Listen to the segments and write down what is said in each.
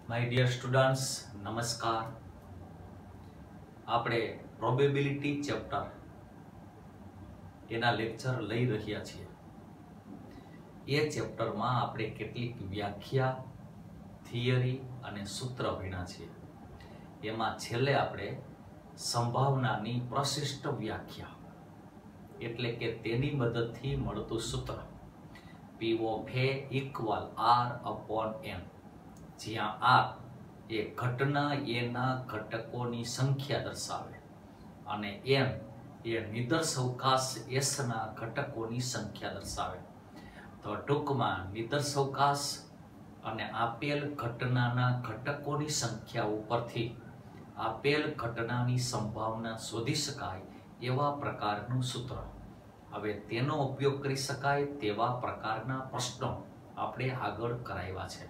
My dear students, નમસ્કાર. આપણે probability chapter એના લેક્ચર લઈ રહ્યા છીએ. એ ચેપ્ટરમાં આપણે કેટલીક વ્યાખ્યા, થિયરી અને સૂત્ર ભણ્યા છીએ. એમાં છેલ્લે આપણે સંભાવનાની પ્રશિષ્ટ વ્યાખ્યા એટલે કે તેની મદદથી મળતું સૂત્ર P of A equal R/N, જ્યાં R એ ઘટના એના ઘટકોની સંખ્યા દર્શાવે અને N એ નિદર્શવકાશ S ના ઘટકોની સંખ્યા દર્શાવે. તો ટૂંકમાં નિદર્શવકાશ અને આપેલ ઘટનાના ઘટકોની સંખ્યા ઉપરથી આપેલ ઘટનાની સંભાવના શોધી શકાય એવા પ્રકારનું સૂત્ર. હવે તેનો ઉપયોગ કરી શકાય તેવા પ્રકારના પ્રશ્નો આપણે આગળ કરાવ્યા છે.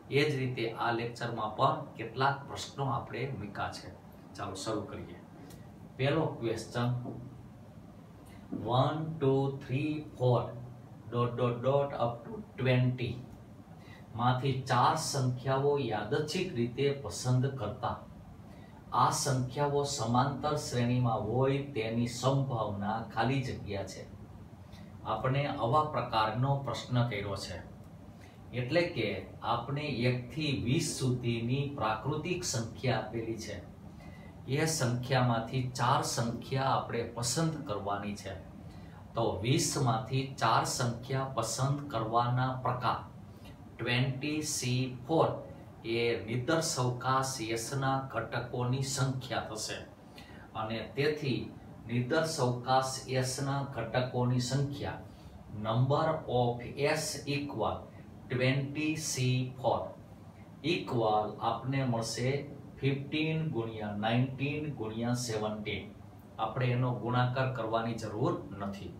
એ જ રીતે આ લેક્ચરમાં પણ કેટલાક પ્રશ્નો આપણે મૂક્યા છે. ચાલો શરૂ કરીએ. પહેલો ક્વેશ્ચન 1 2 3 4 ... up to 20 માંથી 4 સંખ્યાઓ યાદચ્છિક રીતે પસંદ કરતા આ સંખ્યાઓ સમાંતર શ્રેણીમાં હોય તેની સંભાવના ખાલી જગ્યા છે. આપણે આવા પ્રકારનો પ્રશ્ન કર્યો છે. એટલે કે આપણે 1 થી 20 સુધીની પ્રાકૃતિક સંખ્યા આપેલી છે. એ સંખ્યામાંથી 4 સંખ્યા આપણે પસંદ કરવાની છે. તો 20 માંથી 4 સંખ્યા પસંદ કરવાના પ્રકાર 20C4 એ નિદર્શવકાશ S ના ઘટકોની સંખ્યા થશે અને તેથી નિદર્શવકાશ S ના ઘટકોની સંખ્યા number of S equal 20C4 equal આપને મળશે 15 ગુણ્યા 19 ગુણ્યા 17. આપણે એનો ગુણાકાર કરવાની જરૂર નથી.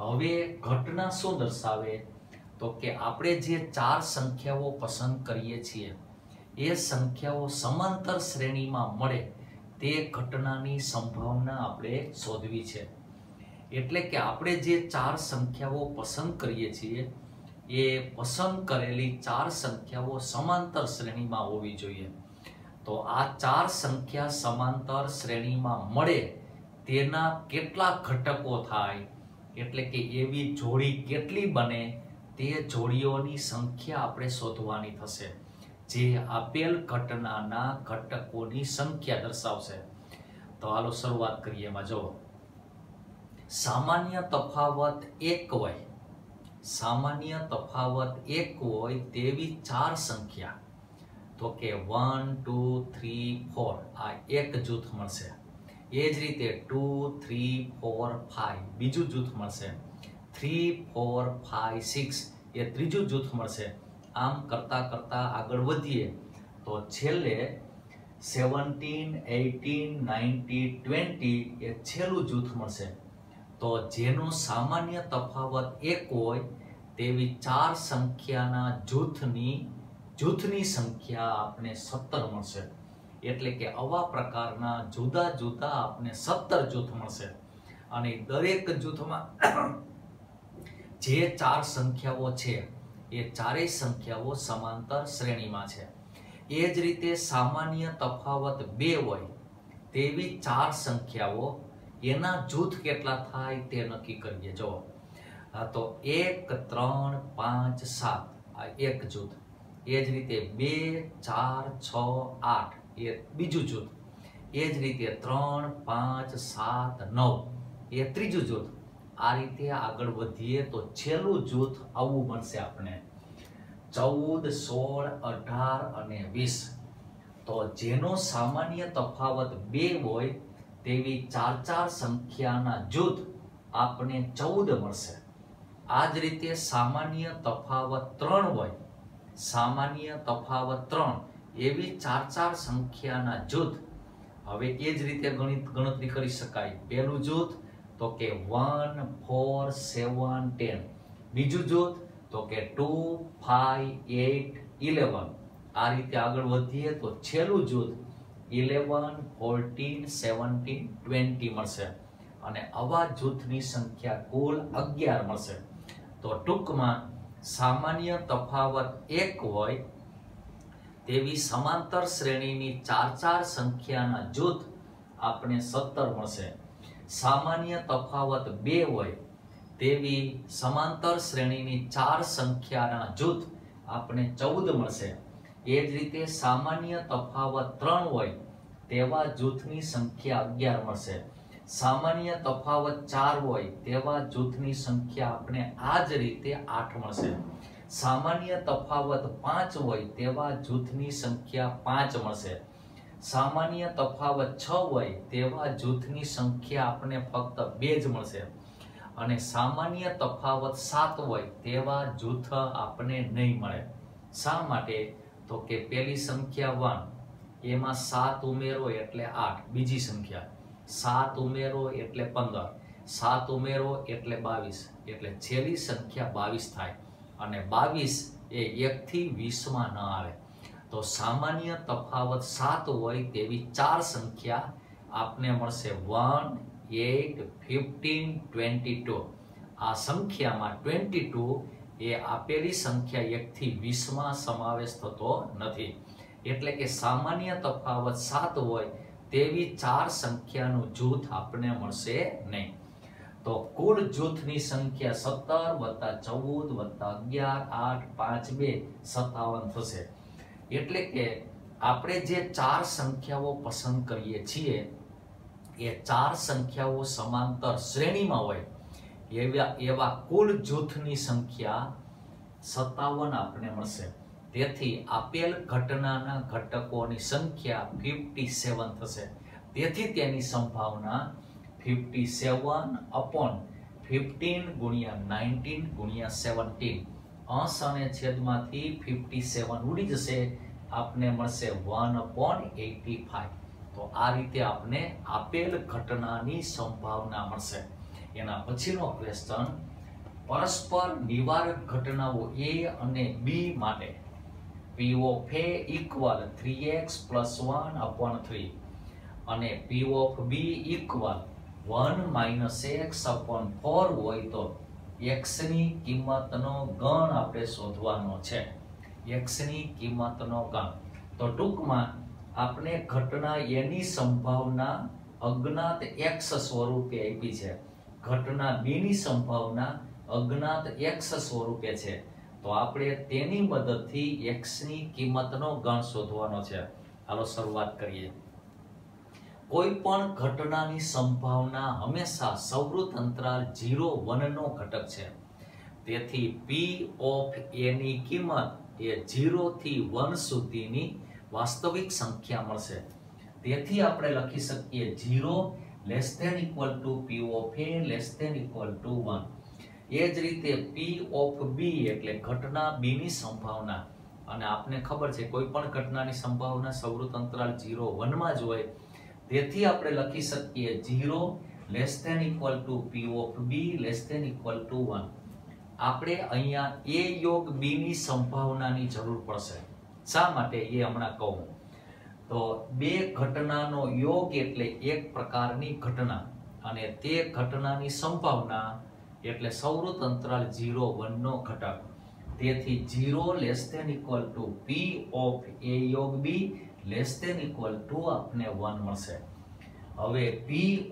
હવે ઘટના શું દર્શાવે? તો કે આપણે જે 4 સંખ્યાઓ પસંદ કરીએ છીએ એ સંખ્યાઓ સમાંતર શ્રેણીમાં મળે તે ઘટનાની સંભાવના આપણે શોધવી છે. એટલે કે આપણે જે 4 સંખ્યાઓ પસંદ કરીએ છીએ એ પસંદ કરેલી 4 સંખ્યાઓ સમાંતર શ્રેણીમાં હોવી જોઈએ. તો આ 4 સંખ્યા સમાંતર શ્રેણીમાં મળે તેના કેટલા ઘટકો થાય એટલે કે એવી જોડી કેટલી બને તે જોડીઓની સંખ્યા આપણે શોધવાની થશે, જે આપેલ ઘટનાના ઘટકોની સંખ્યા દર્શાવશે. તો હાલો શરૂઆત કરીએ. એમાં જો સામાન્ય તફાવત 1 હોય, સામાન્ય તફાવત 1 હોય તેવી 4 સંખ્યા તો કે 1 2 3 4 આ એક જૂથ મળશે. એ જ રીતે 2 3 4 5 બીજું જૂથ મળશે. 3 4 5 6 એ ત્રીજું જૂથ મળશે. આમ કરતા કરતા આગળ વધીએ તો છેલ્લે 17 18 19 20 એ છેલ્લું જૂથ મળશે. તો જેનો સામાન્ય તફાવત 1 હોય તેવી 4 સંખ્યાના જૂથની સંખ્યા આપણે 17 મળશે. એટલે કે આવા પ્રકારના જુદા જુદા આપણે 17 જૂથ મળશે અને દરેક જૂથમાં જે 4 સંખ્યાઓ છે એ ચારેય સંખ્યાઓ સમાંતર શ્રેણીમાં છે. એ જ રીતે સામાન્ય તફાવત 2 હોય તેવી 4 સંખ્યાઓ એના જૂથ કેટલા થાય તે નક્કી કરીએ. જો તો 1 3 5 7 આ એક જૂથ. એ જ રીતે 2 4 6 8 એ બીજું જૂથ. એ જ રીતે 3 5 7 9 એ ત્રીજું જૂથ. આ રીતે આગળ વધીએ તો છેલ્લું જૂથ આવું મળશે આપણે 14 16 18 અને 20. તો જેનો સામાન્ય તફાવત 2 હોય તેવી 4 સંખ્યાના જૂથ આપણે 14 મળશે. આ જ રીતે સામાન્ય તફાવત 3 હોય, સામાન્ય તફાવત 3 એવી 4 સંખ્યાના જૂથ. હવે એ જ રીતે ગણતરી કરી શકાય. પહેલું જૂથ તો કે 1 4 7 10. બીજું જૂથ તો કે 2 5 8 11. આ રીતે આગળ વધીએ તો છેલ્લું જૂથ 11 14 17 20 મળશે અને આવા જૂથની સંખ્યા કુલ 11 મળશે. તો ટૂંકમાં સામાન્ય તફાવત 1 હોય તેવી સમાંતર શ્રેણીની 4 સંખ્યાના જૂથ આપણે 17 મળશે. સામાન્ય તફાવત 2 હોય તેવી સમાંતર શ્રેણીની 4 સંખ્યાના જૂથ આપણે 14 મળશે. એ જ રીતે સામાન્ય તફાવત 3 હોય તેવા જૂથની સંખ્યા 11 મળશે. સામાન્ય તફાવત 4 હોય તેવા જૂથની સંખ્યા આપણે આ જ રીતે 8 મળશે. સામાન્ય તફાવત 5 હોય તેવા જૂથની સંખ્યા 5 મળશે. સામાન્ય તફાવત 6 હોય તેવા જૂથની સંખ્યા આપણે ફક્ત 2 જ મળશે. અને સામાન્ય તફાવત 7 હોય તેવા જૂથ આપણે નહીં મળે. શા માટે? તો કે પહેલી સંખ્યા 1 એમાં 7 ઉમેરો એટલે 8. બીજી સંખ્યા 7 ઉમેરો એટલે 15, 7 ઉમેરો એટલે 22, એટલે છેલ્લી સંખ્યા 22 થાય. અને 22 એ 1 થી 20 માં ન આવે. તો સામાન્ય તફાવત 7 હોય તેવી 4 સંખ્યા આપને મળશે 1, 8, 15, 22. આ સંખ્યામાં 22 એ આપેલી સંખ્યા 1 થી 20 માં સમાવેશ થતો નથી. એટલે કે સામાન્ય તફાવત 7 હોય તેવી 4 સંખ્યાનું જૂથ આપણે મળશે નહીં. તો કુલ જૂથની સંખ્યા 17 + 14 + 11, 8, 5, 2 57 થશે. એટલે કે આપણે જે 4 સંખ્યાઓ પસંદ કરીએ છીએ એ 4 સંખ્યાઓ સમાંતર શ્રેણીમાં હોય એવા કુલ જૂથની સંખ્યા 57 આપણે મળશે. તેથી આપેલ ઘટનાના ઘટકોની સંખ્યા 57 થશે. તેથી તેની સંભાવના 57/15 × 19 × 17. અંશ અને છેદમાંથી 57 ઉડી જશે. આપને મળશે 1/85. તો આ રીતે આપને આપેલ ઘટનાની સંભાવના મળશે. એના પછીનો ક્વેશ્ચન, પરસ્પર નિવારક ઘટનાઓ A અને B માટે P of A equal 3x + 1/3 અને P of B equal 1 - x/4 હોય તો x ની કિંમતનો ગણ આપણે શોધવાનો છે. x ની કિંમતનો ગણ. તો ટૂંકમાં આપણે ઘટના A ની સંભાવના અજ્ઞાત x સ્વરૂપે આપી છે. ઘટના B ની સંભાવના અજ્ઞાત x સ્વરૂપે છે. તો આપણે તેની મદદથી x ની કિંમતનો ગણ શોધવાનો છે. ચાલો શરૂઆત કરીએ. કોઈ પણ ઘટનાની સંભાવના હંમેશા સવૃત અંતરાલ 0, 1 નો ઘટક છે. તેથી P of A ની કિંમત એ 0 થી 1 સુધીની વાસ્તવિક સંખ્યા મળશે. તેથી આપણે લખી શકીએ 0 <= P of A <= 1. એ જ રીતે P of B એટલે ઘટના B ની સંભાવના, અને આપને ખબર છે કોઈ પણ ઘટનાની સંભાવના સવૃત અંતરાલ 0, 1 માં જ હોય. તેથી આપણે લખી શકીએ 0 <= P of B <= 1. આપણે અહીંયા A યોગ B ની સંભાવનાની જરૂર પડશે. શા માટે એ હમણાં કહું. તો બે ઘટનાનો યોગ એટલે એક પ્રકારની ઘટના, અને તે ઘટનાની સંભાવના એટલે સવૃત અંતરાલ 0, 1 નો ઘટક. તેથી 0 <= P of A યોગ B <= આપને 1 મળશે. હવે P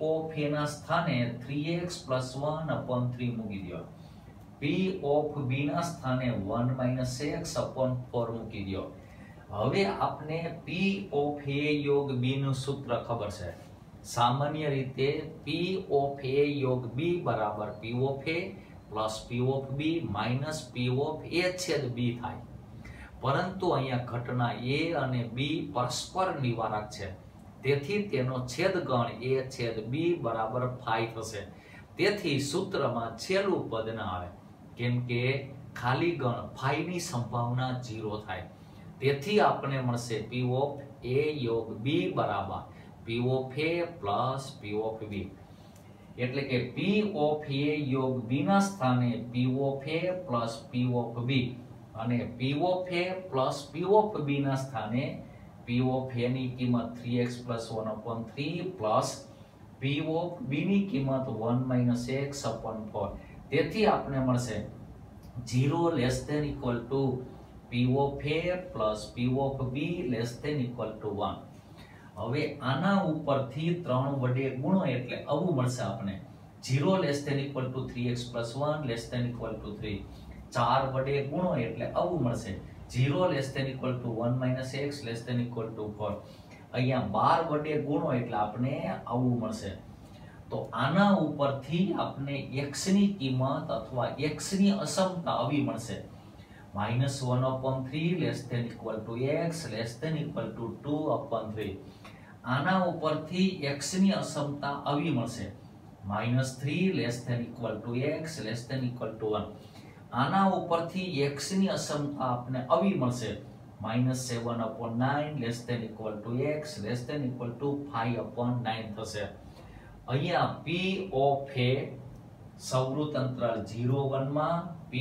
of A ના સ્થાને 3x + 1/3 મૂકી દો. P of B ના સ્થાને 1 - x/4 મૂકી દો. હવે આપને P of A યોગ B નું સૂત્ર ખબર છે. સામાન્ય રીતે P of A યોગ B બરાબર P of A plus P of B minus P of A છેદ B થાય. પરંતુ અહીંયા ઘટના A અને B પરસ્પર નિવારક છે. તેથી તેનો છેદગણ A છેદ B બરાબર 5 થશે. તેથી સૂત્રમાં છેલ્લું પદ ન આવે, કેમ કે ખાલી ગણ 5 ની સંભાવના 0 થાય. તેથી આપણે મળશે P of A યોગ B બરાબર P of A plus P of B. એટલે કે P of A યોગ B ના સ્થાને P of A plus P of B, અને P of A plus P of B ના સ્થાને P of A ની કિંમત 3x + 1/3 plus P of B ની કિંમત 1 - x/4. તેથી આપણે મળશે 0 <= P P of A plus P of B less than equal to 1. હવે આના ઉપરથી 3 વડે ગુણો એટલે આવું મળશે આપણે 0 less than equal to 3x plus 1 less than equal to 3. 4 વડે ગુણો એટલે આવું મળશે 0 less than equal to 1 minus x less than equal to 4. અહીંયા 12 વડે ગુણો એટલે આપણે આવું મળશે. તો આના ઉપરથી આપણે x ની કિંમત અથવા x ની અસમતા આવી મળશે -1/3 less than equal to x less than equal to 2/3. આના ઉપરથી x ની અસમતા આવી મળશે -3 less than equal to x less than equal to 1. આના ઉપરથી x ની અસમતા આપણે આવી મળશે -7/9 less than equal to x less than equal to 5/9 થશે. અહીંયા P of A સૌવૃત્ત અંતરાલ 0 1 માં, P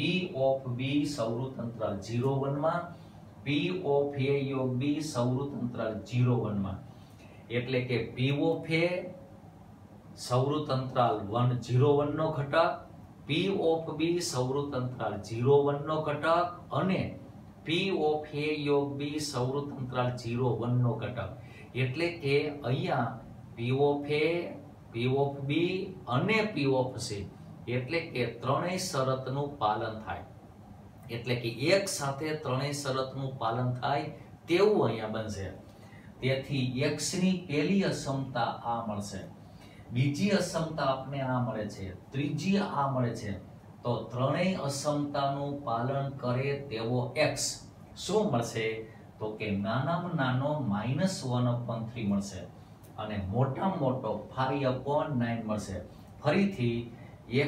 of B સૌવૃત્ત અંતરાલ 0 1 માં, P of A યોગ B સૌવૃત્ત અંતરાલ 0 1 માં. એટલે કે P of A સૌવૃત્ત અંતરાલ 1 0 1 નો ઘટક, P of B સૌવૃત્ત અંતરાલ 0 1 નો ઘટક અને P of A યોગ B સૌવૃત્ત અંતરાલ 0 1 નો ઘટક. એટલે કે અહીંયા P of A, P of B અને P of C એટલે કે ત્રણેય શરતનું પાલન થાય. એટલે કે એક સાથે ત્રણેય શરતનું પાલન થાય તેવું અહીંયા બનશે. તેથી x ની પહેલી અસમતા આ મળશે, બીજી અસમતા આપણે આ મળે છે, ત્રીજી આ મળે છે. તો ત્રણેય અસમતાનું પાલન કરે તેવો x શું મળશે? તો કે નાનામાં નાનો -1/3 મળશે અને મોટામાં મોટો 5/9 મળશે. ફરીથી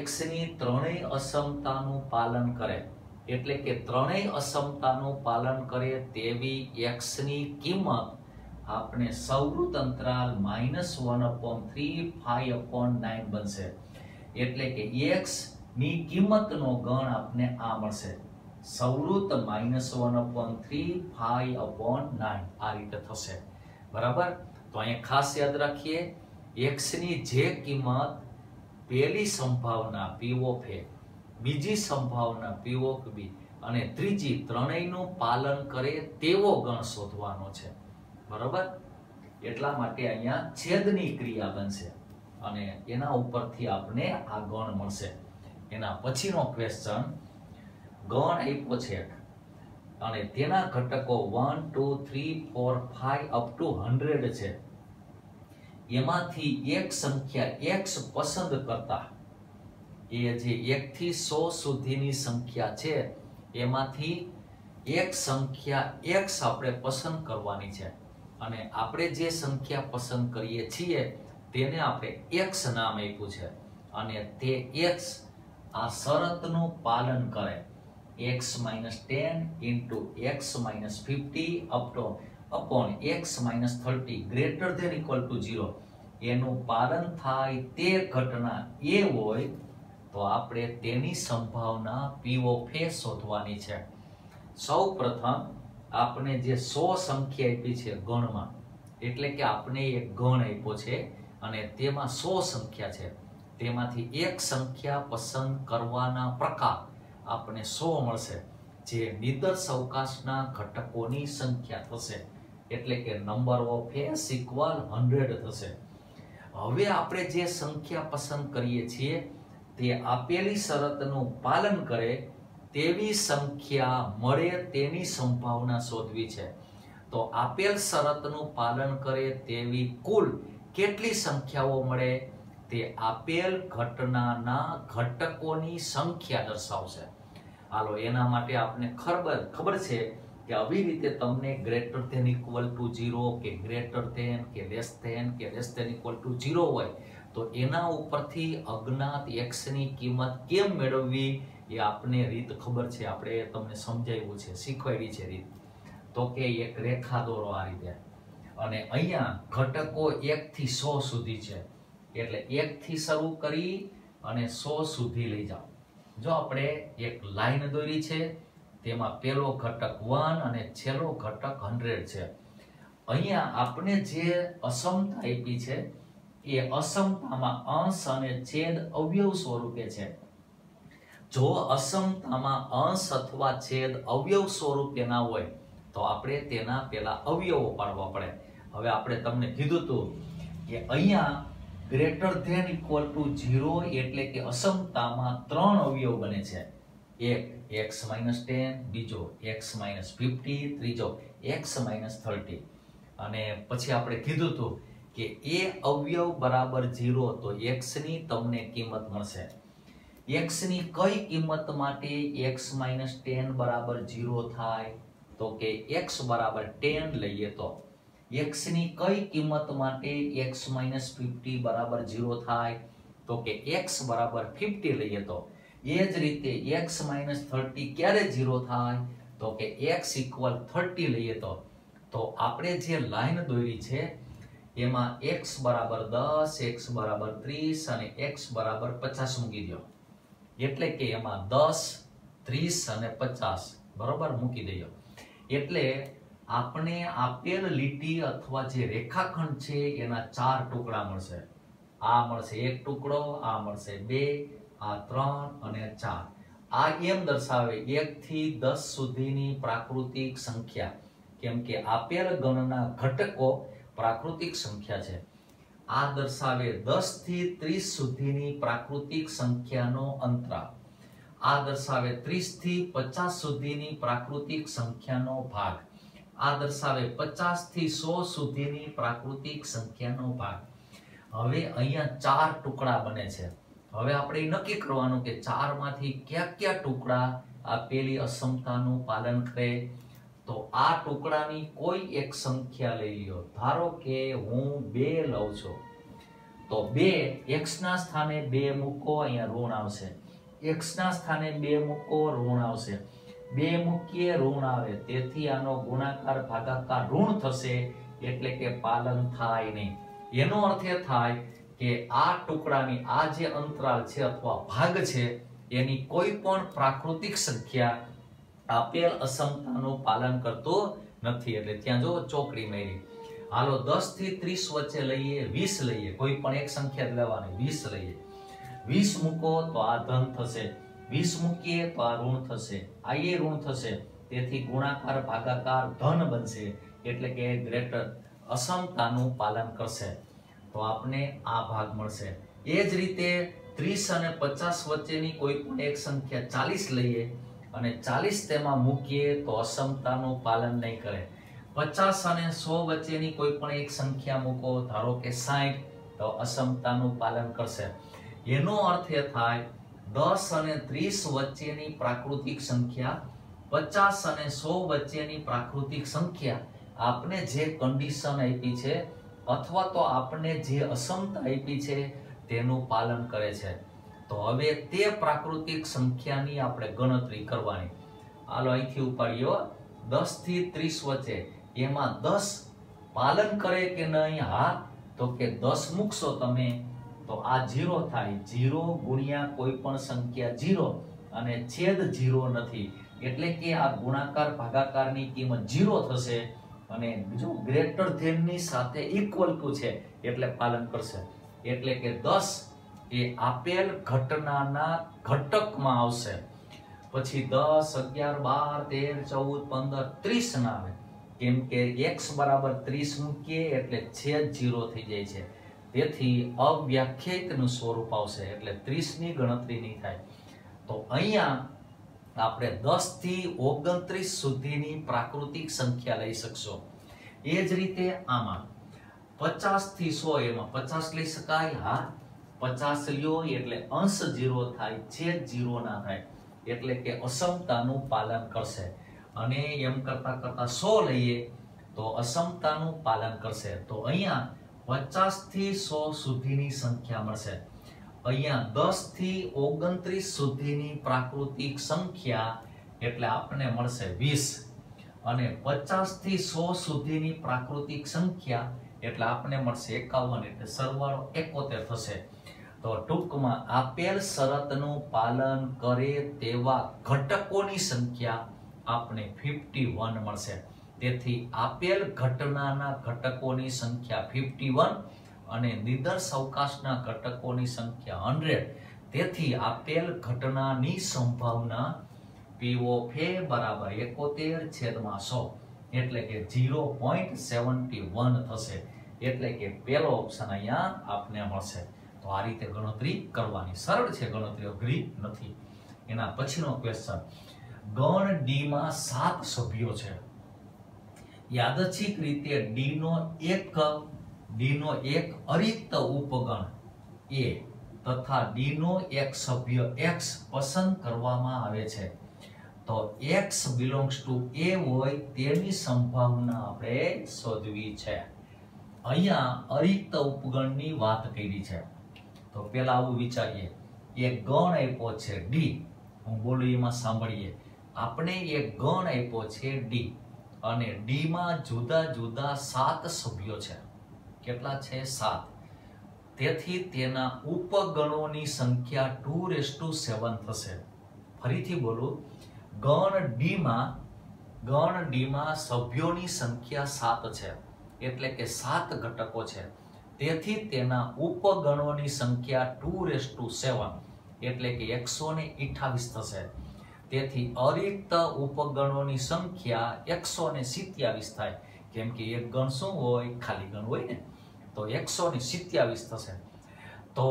x ની ત્રણેય અસમતાનું પાલન કરે એટલે કે ત્રણેય અસમતાનું પાલન કરે તેવી x ની કિંમત આપણે સૌવૃત્ત અંતરાલ -1/3 5/9 બનશે. એટલે કે x ની કિંમતનો ગણ આપણે આ મળશે સૌવૃત્ત -1/3 5/9 આ રીતે થશે. બરાબર? તો અહીંયા ખાસ યાદ રાખીએ x ની જે કિંમત પહેલી સંભાવના P of A, બીજી સંભાવના P of B અને ત્રીજી ત્રણેયનું પાલન કરે તેવો ગણ શોધવાનો છે. બરાબર? એટલા માટે અહીંયા છેદની ક્રિયા બનશે અને એના ઉપરથી આપણે આ ગણ મળશે. એના પછીનો ક્વેશ્ચન, ગણ આપ્યો છે અને તેના ઘટકો 1 2 3 4 5 અપ ટુ 100 છે. એમાંથી એક સંખ્યા x પસંદ કરતા, એ જે 1 થી 100 સુધીની સંખ્યા છે એમાંથી એક સંખ્યા x આપણે પસંદ કરવાની છે અને આપણે જે સંખ્યા પસંદ કરીએ છીએ તેને આપણે x નામ આપ્યું છે અને તે x આ શરતનું પાલન કરે x - 10 into x - 50 up to upon x - 30 greater than equal to 0 એનું પાલન થાય તે ઘટના એ હોય તો આપણે તેની સંભાવના P of A શોધવાની છે. સૌ પ્રથમ આપણે જે 100 સંખ્યા આપી છે ગણમાં, એટલે કે આપણે એક ગણ આપ્યો છે અને તેમાં 100 સંખ્યા છે, તેમાંથી એક સંખ્યા પસંદ કરવાના પ્રકાર આપણે 100 મળશે જે નિદર્શ અવકાશના ઘટકોની સંખ્યા થશે. એટલે કે નંબર ઓફ s ઇક્વલ 100 થશે. હવે આપણે જે સંખ્યા પસંદ કરીએ છીએ તે આપેલી શરતનું પાલન કરે તેવી સંખ્યા મળે તેની સંભાવના શોધવી છે. તો આપેલ શરતનું પાલન કરે તેવી કુલ કેટલી સંખ્યાઓ મળે તે આપેલ ઘટનાના ઘટકોની સંખ્યા દર્શાવશે. હાલો, એના માટે આપણે ખબર છે કે આવી રીતે તમને ગ્રેટર ધેન ઇક્વલ ટુ 0 કે ગ્રેટર ધેન કે લેસ ધેન ઇક્વલ ટુ 0 હોય તો એના ઉપરથી અજ્ઞાત x ની કિંમત કેમ મેળવવી એ આપને રીત ખબર છે, આપણે તમને સમજાવ્યું છે, શીખવાડી છે રીત. તો કે એક રેખા દોરો આ રીતે અને અહીંયા ઘટકો 1 થી 100 સુધી છે એટલે 1 થી શરૂ કરી અને 100 સુધી લઈ જાઓ. જો આપણે એક લાઈન દોરી છે તેમાં પહેલો ઘટક 1 અને છેલ્લો ઘટક 100 છે. અહીંયા આપણે જે અસમતા આપી છે એ અસમતામાં અંશ અને છેદ અવયવ સ્વરૂપે છે. જો અસમતામાં અંશ અથવા છેદ અવયવ સ્વરૂપે ના હોય તો આપણે તેના પેલા અવયવો પાડવા પડે. હવે આપણે તમને કીધું હતું કે અહીંયા ગ્રેટર ધેન ઇક્વલ ટુ 0 એટલે કે અસમતામાં 3 અવયવ બને છે. એક x-10, બીજો x-50, ત્રીજો x-30. અને પછી આપણે કીધું હતું કે એ અવયવ બરાબર 0 તો x ની તમને કિંમત મળશે. x ની કઈ કિંમત માટે x-10 બરાબર 0 થાય તો કે x બરાબર 10 લઈએ તો x ની કઈ કિંમત માટે x-50 બરાબર 0 થાય તો કે x બરાબર 50 લઈએ તો એ જ રીતે x-30 ક્યારે 0 થાય તો કે x = 30 લઈએ તો આપણે જે લાઈન દોરી છે એમાં x બરાબર 10, x બરાબર 30 અને x બરાબર 50 મૂકી દો. એટલે કે એમાં 10, 30 અને 50 બરોબર મૂકી દઈએ. એટલે આપણે આપેલ લીટી અથવા જે રેખાખંડ છે એના 4 ટુકડા મળશે. આ મળશે 1 ટુકડો, આ મળશે 2, આ 3 અને 4. આ એમ દર્શાવે 1 થી 10 સુધીની પ્રાકૃતિક સંખ્યા, કેમ કે આપેલ ગણના ઘટકો પ્રાકૃતિક સંખ્યા છે. આ દર્શાવે 10 થી 30 સુધીની પ્રાકૃતિક સંખ્યાનો અંતરાલ. આ દર્શાવે 30 થી 50 સુધીની પ્રાકૃતિક સંખ્યાનો ભાગ. આ દર્શાવે 50 થી 100 સુધીની પ્રાકૃતિક સંખ્યાનો ભાગ. હવે અહીંયા 4 ટુકડા બને છે. હવે આપણે નક્કી કરવાનું કે 4 માંથી કયા કયા ટુકડા આપેલી અસમતાનું પાલન કરે. તો આ ટુકડાની કોઈ એક સંખ્યા લઈ લ્યો. ધારો કે હું 2 લઉં છું તો 2 x ના સ્થાને 2 મૂકો, અહીંયા ઋણ આવશે. x ના સ્થાને 2 મૂકો, ઋણ આવશે. 2 મૂકીએ ઋણ આવે, તેથી આનો ગુણાકાર ભાગાકાર ઋણ થશે, એટલે કે પાલન થાય નહીં. એનો અર્થ એ થાય કે આ ટુકડાની આ જે અંતરાલ છે અથવા ભાગ છે એની કોઈ પણ પ્રાકૃતિક સંખ્યા આપેલ અસમતાનું પાલન કરતો નથી. એટલે ત્યાં જો ચોકડી મારી. હાલો 10 થી 30 વચ્ચે લઈએ, 20 લઈએ, કોઈ પણ એક સંખ્યા લેવાની. 20 લઈએ, 20 મૂકો તો આ ધન થશે, 20 મૂકીએ તો આ ઋણ થશે, આ એ ઋણ થશે, તેથી ગુણાકાર ભાગાકાર ધન બનશે, એટલે કે ગ્રેટર અસમતાનું પાલન કરશે. તો આપને આ ભાગ મળશે. એ જ રીતે 30 અને 50 વચ્ચેની કોઈ પણ એક સંખ્યા 40 લઈએ અને 40 તેમાં મૂકીએ તો અસમતાનું પાલન નહીં કરે. 50 અને 100 વચ્ચેની કોઈ પણ એક સંખ્યા મૂકો, ધારો કે 60, તો અસમતાનું પાલન કરશે. એનો અર્થ એ થાય 10 અને 30 વચ્ચેની પ્રાકૃતિક સંખ્યા, 50 અને 100 વચ્ચેની પ્રાકૃતિક સંખ્યા આપને જે કન્ડિશન આપી છે અથવા તો આપને જે અસમતા આપી છે તેનું પાલન કરે છે. તો હવે તે પ્રાકૃતિક સંખ્યાની આપણે ગણતરી કરવાની. હાલો અહીંથી ઉપાડીએ 10 થી 30 વચ્ચે, એમાં 10 પાલન કરે કે નહીં? હા, તો કે 10 મૂકશો તમે તો આ 0 થાય. 0 ગુણ્યા કોઈ પણ સંખ્યા 0 અને છેદ 0 નથી, એટલે કે આ ગુણાકાર ભાગાકારની કિંમત 0 થશે. અને બીજું ગ્રેટર ધેન ની સાથે ઇક્વલ ટુ છે એટલે પાલન કરશે. એટલે કે 10 એ આપેલ ઘટનાના ઘટકમાં આવશે. પછી 10, 11, 12, 13, 14, 15, 30 ના આવે, કેમ કે x બરાબર 30 મૂકીએ એટલે છેદ 0 થઈ જાય છે, તેથી અવ્યાખ્યાયિતનું સ્વરૂપ આવશે, એટલે 30 ની ગણતરી નહીં થાય. તો અહીંયા આપણે 10 થી 29 સુધીની પ્રાકૃતિક સંખ્યા લઈ શકશો. એ જ રીતે આમાં 50 થી 100, એમાં 50 લઈ શકાય. હા, 50 લ્યો એટલે અંશ 0 થાય, છેદ 0 ના થાય, એટલે કે અસમતાનું પાલન કરશે. અને એમ કરતા કરતા 100 લઈએ તો અસમતાનું પાલન કરશે. તો અહીંયા 50 થી 100 સુધીની સંખ્યા મળશે. અહીંયા 10 થી 29 સુધીની પ્રાકૃતિક સંખ્યા એટલે આપણને મળશે 20. અને 50 થી 100 સુધીની પ્રાકૃતિક સંખ્યા એટલે આપણને મળશે 51, એટલે સરવાળો 71 થશે. તો ટૂંકમાં આપેલ શરતનું પાલન કરે તેવા ઘટકોની સંખ્યા આપણે 51 મળશે. તેથી આપેલ ઘટનાના ઘટકોની સંખ્યા 51 અને નિદર્શ અવકાશના ઘટકોની સંખ્યા 100. તેથી આપેલ ઘટનાની સંભાવના P of A બરાબર 71/100 એટલે કે 0.71 થશે. એટલે કે પહેલો ઓપ્શન અહીંયા આપને મળશે. તો આ રીતે ગણતરી કરવાની. સરળ છે ગણતરી, અઘરી નથી. એના પછીનો ક્વેશ્ચન, ગણ ડી માં 7 સભ્યો છે. યાદચ્છિક રીતે ડી નો એક અરિક્ત ઉપગણ A તથા ડી નો એક સભ્ય X પસંદ કરવામાં આવે છે. તો X belongs to A હોય તેની સંભાવના આપણે શોધવી છે. અહીંયા અરિક્ત ઉપગણની વાત કરી છે. તો પહેલા આવું વિચારીએ, એક ગણ આપ્યો છે ડી, હું બોલું એમાં સાંભળીએ. આપણે એક ગણ આપ્યો છે ડી અને ડી માં જુદા જુદા 7 સભ્યો છે. કેટલા છે? 7. તેથી તેના ઉપગણોની સંખ્યા 2:7 થશે. ફરીથી બોલું, ગણ ડી માં સભ્યોની સંખ્યા 7 છે, એટલે કે 7 ઘટકો છે. તેથી તેના ઉપગણોની સંખ્યા 2:7 એટલે કે 128 થશે. તેથી અરિક્ત ઉપગણોની સંખ્યા 127 થાય. કેમ કે એક ગણ શું હોય? ખાલી ગણ હોય ને. તો 127 થશે. તો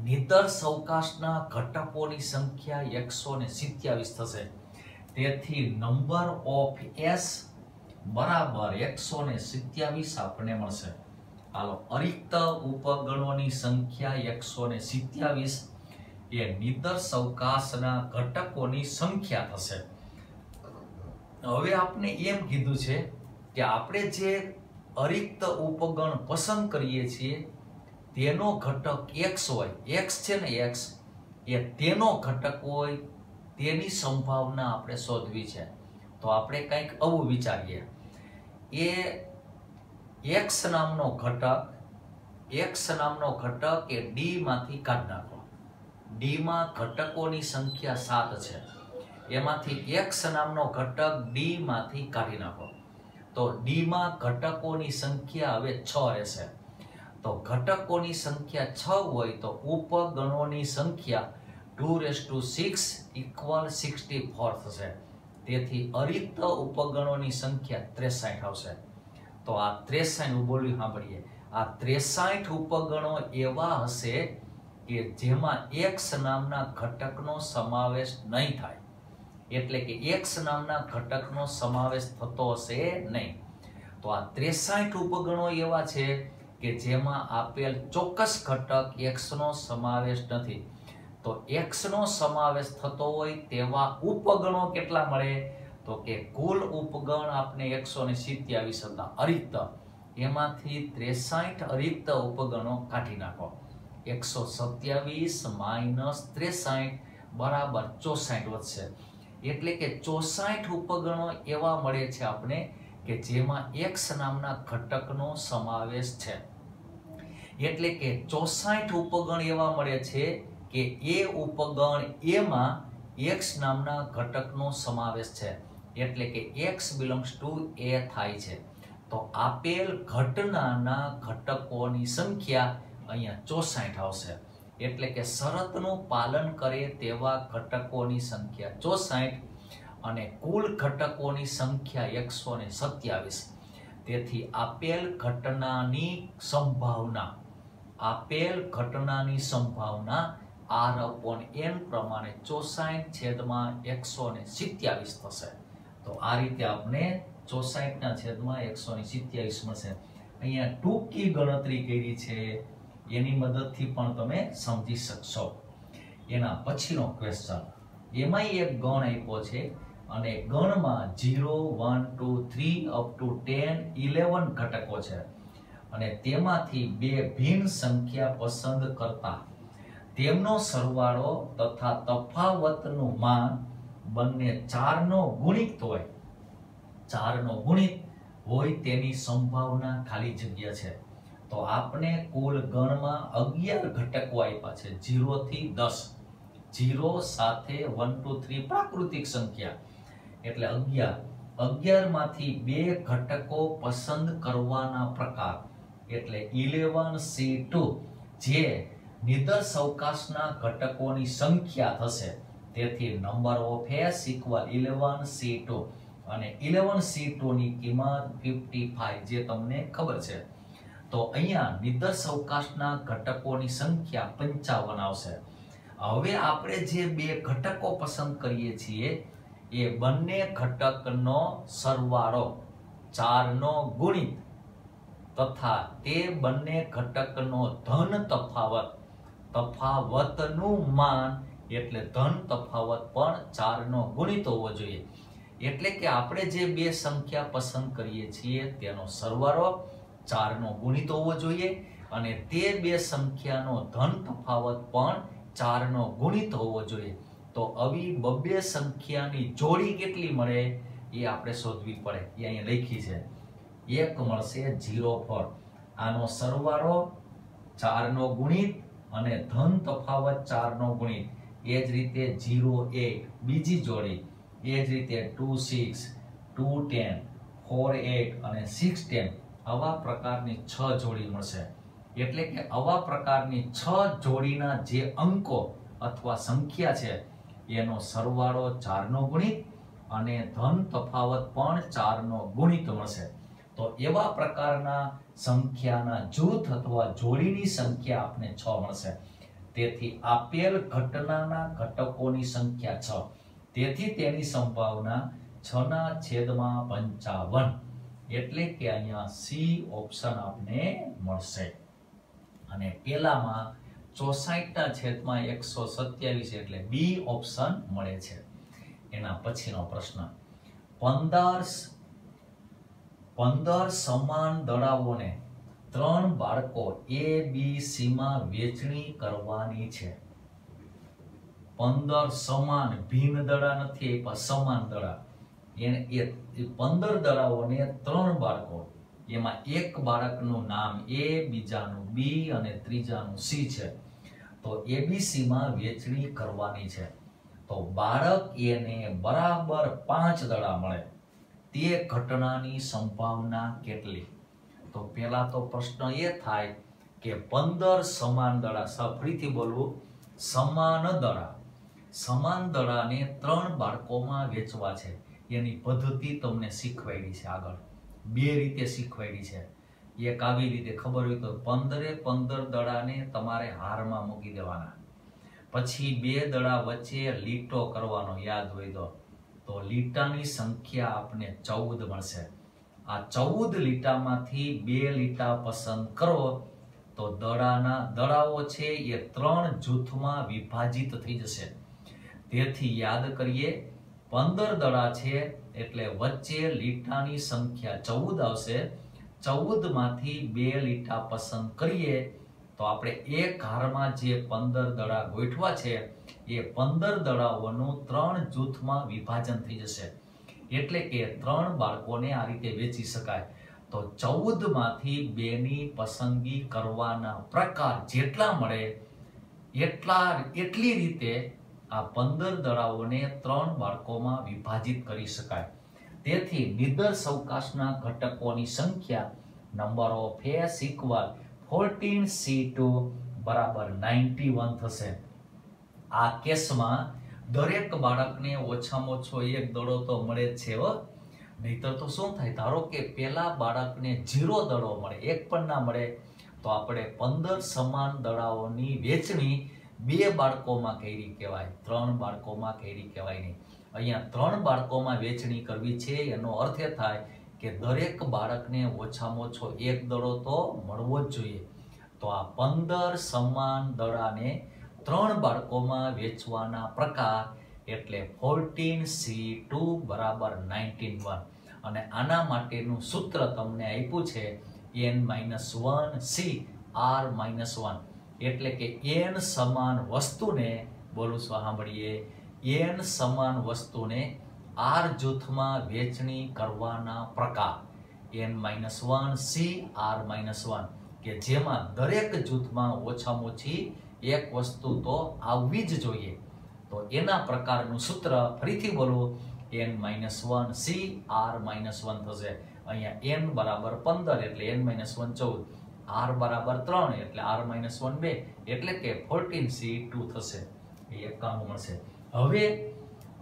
નિદર્શ અવકાશના ઘટકોની સંખ્યા 127 થશે. તેથી નંબર ઓફ S બરાબર 127 આપણને મળશે. હાલો, અરિક્ત ઉપગણોની સંખ્યા 127 એ નિદર્શ અવકાશના ઘટકોની સંખ્યા થશે. હવે આપણે એમ કીધું છે કે આપણે જે અરિક્ત ઉપગણ પસંદ કરીએ છીએ તેનો ઘટક x હોય, x છે ને x, એ તેનો ઘટક હોય તેની સંભાવના આપણે શોધવી છે. તો આપણે કંઈક આવું વિચારીએ, એ x નામનો ઘટક એ d માંથી કાઢી નાખો. d માં ઘટકોની સંખ્યા 7 છે, એમાંથી x નામનો ઘટક d માંથી કાઢી નાખો. તો d માં ઘટકોની સંખ્યા હવે 6 રહેશે. તો ઘટકોની સંખ્યા 6 હોય તો ઉપગણોની સંખ્યા 2:6 = 64 થશે. તેથી અરિક્ત ઉપગણોની સંખ્યા 63 આવશે. તો આ 63 બોલ્યું સાંભળીએ, આ 63 ઉપગણો એવા હશે કે જેમાં x નામના ઘટકનો સમાવેશ નહીં થાય. એટલે કે x નામના ઘટકનો સમાવેશ થતો હશે નહીં. તો આ 63 ઉપગણો એવા છે કે જેમાં આપેલ ચોક્કસ ઘટક x નો સમાવેશ નથી. તો x નો સમાવેશ થતો હોય તેવા ઉપગણો કેટલા મળે? તો કે કુલ ઉપગણ આપણે 127 હતા અરિક્ત, એમાંથી 63 અરિક્ત ઉપગણો કાઢી નાખો. 127 - 63 બરાબર 64 વધશે. એટલે કે 64 ઉપગણો એવા મળે છે આપણે કે જેમાં x નામના ઘટકનો સમાવેશ છે. એટલે કે 64 ઉપગણ એવા મળે છે કે એ ઉપગણ એમાં x નામના ઘટકનો સમાવેશ છે. એટલે કે x belongs to A થાય છે. તો આપેલ ઘટનાના ઘટકોની સંખ્યા અહીંયા 64 આવશે. એટલે કે શરતનું પાલન કરે તેવા ઘટકોની સંખ્યા 64 અને કુલ ઘટકોની સંખ્યા 127. તેથી આપેલ ઘટનાની સંભાવના R/n પ્રમાણે 64/127 થશે. તો આ રીતે આપણે 64/127 મળશે. અહીંયા ટૂંકી ગણતરી કરી છે, એની મદદથી પણ તમે સમજી શકશો. એના પછીનો ક્વેશ્ચન, એમાં એક ગણ આપ્યો છે અને ગણમાં 0, 1, 2, 3 up to 10, 11 ઘટકો છે અને તેમાંથી બે ભિન્ન સંખ્યા પસંદ કરતા તેમનો સરવાળો તથા તફાવતનું માન બંને 4 નો ગુણિત હોય તેની સંભાવના ખાલી જગ્યા છે. તો આપણે કુલ ગણમાં 11 ઘટકો આપ્યા છે 0 થી 10. 0 સાથે 1, 2, 3 પ્રાકૃતિક સંખ્યા એટલે 11 માંથી બે ઘટકો પસંદ કરવાના પ્રકાર એટલે 11C2 જે નિદર્શ અવકાશના ઘટકોની સંખ્યા થશે. તેથી number of s equal 11c2 અને 11c2 ની કિંમત 55 જે તમને ખબર છે. તો અહીંયા નિદર્શ અવકાશના ઘટકોની સંખ્યા 55 આવશે. હવે આપણે જે બે ઘટકો પસંદ કરીએ છીએ એ બંને ઘટકનો સરવાળો 4 નો ગુણિત તથા તે બંને ઘટકનો ધન તફાવતનું માન એટલે ધન તફાવત પણ 4 નો ગુણિત હોવો જોઈએ. એટલે કે આપણે જે બે સંખ્યા પસંદ કરીએ છીએ તેનો સરવાળો 4 નો ગુણિત હોવો જોઈએ અને તે બે સંખ્યાનો ધન તફાવત પણ 4 નો ગુણિત હોવો જોઈએ. તો આવી બબ્બે સંખ્યાની જોડી કેટલી મળે એ આપણે શોધવી પડે. એ અહીંયા લખી છે. એક મળશે 0,4. આનો સરવાળો 4 નો ગુણિત અને ધન તફાવત 4 નો ગુણિત. એ જ રીતે 0,8 બીજી જોડી. એ જ રીતે 2,6, 2,10, 4,8 અને 6,10 આવા પ્રકારની 6 જોડી મળશે. એટલે કે આવા પ્રકારની 6 જોડીના જે અંકો અથવા સંખ્યા છે એનો સરવાળો 4 નો ગુણિત અને ધન તફાવત પણ 4 નો ગુણિત મળશે. તો એવા પ્રકારના સંખ્યાના જૂથ અથવા જોડીની સંખ્યા આપણે 6 મળશે. તેથી આપેલ ઘટનાના ઘટકોની સંખ્યા 6. તેથી તેની સંભાવના 6/55. એટલે કે અહીંયા સી ઓપ્શન આપને મળશે. અને પેલામાં 64/127 એટલે બી ઓપ્શન મળે છે. એના પછીનો પ્રશ્ન 15 સમાન દડાઓને 3 બાળકો A, B, C માં વહેંચણી કરવાની છે. 15 સમાન ભિન્ન દડા નથી, પણ સમાન દડા. એ 15 દડાઓને 3 બાળકો, એમાં એક બાળકનું નામ A, બીજાનું B અને ત્રીજાનું C છે. તો ABC માં વહેંચણી કરવાની છે. તો બાળક A ને બરાબર 5 દડા મળે તે ઘટનાની સંભાવના કેટલી? તો પહેલા તો પ્રશ્ન એ થાય કે 15 સમાન દડા, ફરીથી બોલવું, સમાન દડાને 3 બાળકોમાં વહેંચવા છે. એની પદ્ધતિ તમને શીખવાડી છે. આગળ બે રીતે શીખવાડી છે. એક આવી રીતે ખબર હોય તો 15 દડાને તમારે હારમાં મૂકી દેવાના. પછી બે દડા વચ્ચે લીટો કરવાનો, યાદ હોય તો લીટાની સંખ્યા આપને 14 મળશે. આ 14 લીટામાંથી 2 લીટા પસંદ કરો તો દડાઓ છે એ 3 જૂથમાં વિભાજિત થઈ જશે. તેથી યાદ કરીએ, 15 દડા છે એટલે વચ્ચે લીટાની સંખ્યા 14 આવશે. 14 માંથી 2 લીટા પસંદ કરીએ તો આપણે એક હારમાં જે 15 દડા ગોઠવા છે એ 15 દડાઓનું 3 જૂથમાં વિભાજન થઈ જશે. એટલે કે 3 બાળકોને આ રીતે વેચી શકાય. તો 14 માંથી 2 ની પસંદગી કરવાના પ્રકાર જેટલા મળે એટલી રીતે આ 15 દડાઓને 3 બાળકોમાં વિભાજિત કરી શકાય. તેથી નિદર્શ અવકાશના ઘટકોની સંખ્યા number of s equal 14c2 બરાબર 91 થશે. આ કેસમાં દરેક બાળકને ઓછામાં ઓછો એક દડો તો મળે જ છે. નહીતર તો શું થાય? ધારો કે પેલા બાળકને 0 દડો મળે, એક પણ ના મળે, તો આપણે 15 સમાન દડાઓની વહેંચણી 2 બાળકોમાં કરી કહેવાય, 3 બાળકોમાં કરી કહેવાય નહીં. અહીંયા 3 બાળકોમાં વહેંચણી કરવી છે. એનો અર્થ એ થાય કે દરેક બાળકને ઓછામાં ઓછો એક દડો તો મળવો જ જોઈએ. તો આ 15 સમાન દડાને 3 બાળકોમાં વહેંચવાના પ્રકાર એટલે 14c2 બરાબર 91. અને આના માટેનું સૂત્ર તમને આપ્યું છે n-1 c r-1. એટલે કે n સમાન વસ્તુને, બોલું સાંભળીએ, n સમાન વસ્તુને r જૂથમાં વહેંચણી કરવાના પ્રકાર n-1 c r-1, કે જેમાં દરેક જૂથમાં ઓછામાં ઓછી એક વસ્તુ તો આવવી જ જોઈએ. તો એના પ્રકારનું સૂત્ર ફરીથી બોલું, n-1 c r-1 થશે. અહીંયા n બરાબર 15 એટલે n-1 14. r બરાબર 3 એટલે r - 1 2 એટલે કે 14c2 થશે. એ 91 મળશે.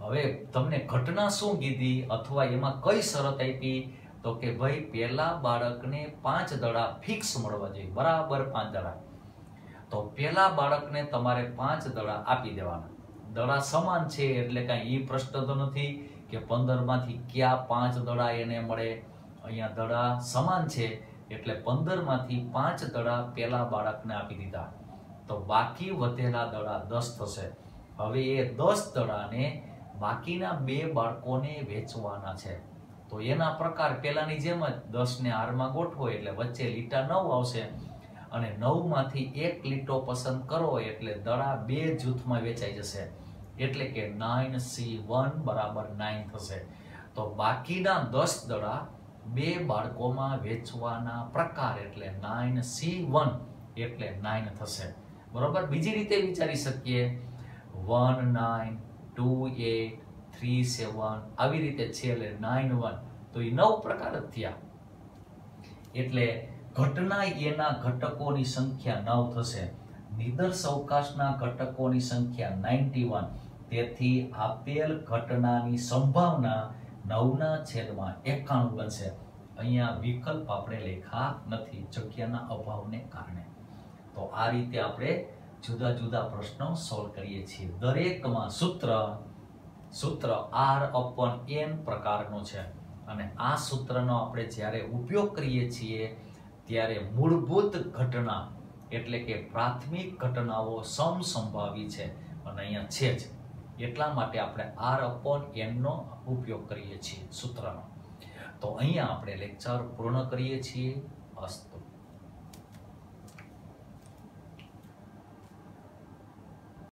હવે તમને ઘટના શું કીધી અથવા એમાં કઈ શરત આપી તો કે ભાઈ પહેલા બાળકને 5 દડા ફિક્સ મળવા જોઈએ, બરાબર 5 દડા. તો પહેલા બાળકને તમારે 5 દડા આપી દેવાના. દડા સમાન છે એટલે કાંઈ એ પ્રશ્ન તો નથી કે 15 માંથી ક્યાં 5 દડા એને મળે. અહીંયા દડા સમાન છે એટલે 15 માંથી 5 દડા પહેલા બાળકને આપી દીધા. તો બાકી વધેલા દડા 10 થશે. હવે એ 10 દડાને બાકીના 2 બાળકોને વેચવાના છે. તો એના પ્રકાર પહેલાની જેમ જ 10 ને r માં ગોઠવો એટલે વચ્ચે લીટા 9 આવશે અને 9 માંથી એક લીટો પસંદ કરો એટલે દડા 2 જૂથમાં વેચાઈ જશે એટલે કે 9c1 બરાબર 9 થશે. તો બાકીના 10 દડા 2 બાળકોમાં વેચવાના પ્રકાર એટલે 9c1 એટલે 9 થશે. બરોબર. બીજી રીતે વિચારી શકીએ 1 9 2 8 3 7 આવી રીતે છે એટલે 9 1 તો એ 9 પ્રકાર જ થયા. એટલે ઘટના એના ઘટકોની સંખ્યા 9 થશે. નિદર્શ અવકાશના ઘટકોની સંખ્યા 91. તેથી આપેલ ઘટનાની સંભાવના 9/91 બનશે. અહીંયા વિકલ્પ આપણે લખ્યા નથી જગ્યાના અભાવને કારણે. તો આ રીતે આપણે જુદા જુદા પ્રશ્નો સોલ્વ કરીએ છીએ. દરેકમાં સૂત્ર r/n પ્રકારનો છે અને આ સૂત્રનો આપણે જ્યારે ઉપયોગ કરીએ છીએ ત્યારે મૂળભૂત ઘટના એટલે કે પ્રાથમિક ઘટનાઓ સમસંભાવી છે અને અહીંયા છે જ એટલા માટે આપણે r/n નો ઉપયોગ કરીએ છીએ સૂત્રનો. તો અહીંયા આપણે લેક્ચર પૂર્ણ કરીએ છીએ. અસ્તુ.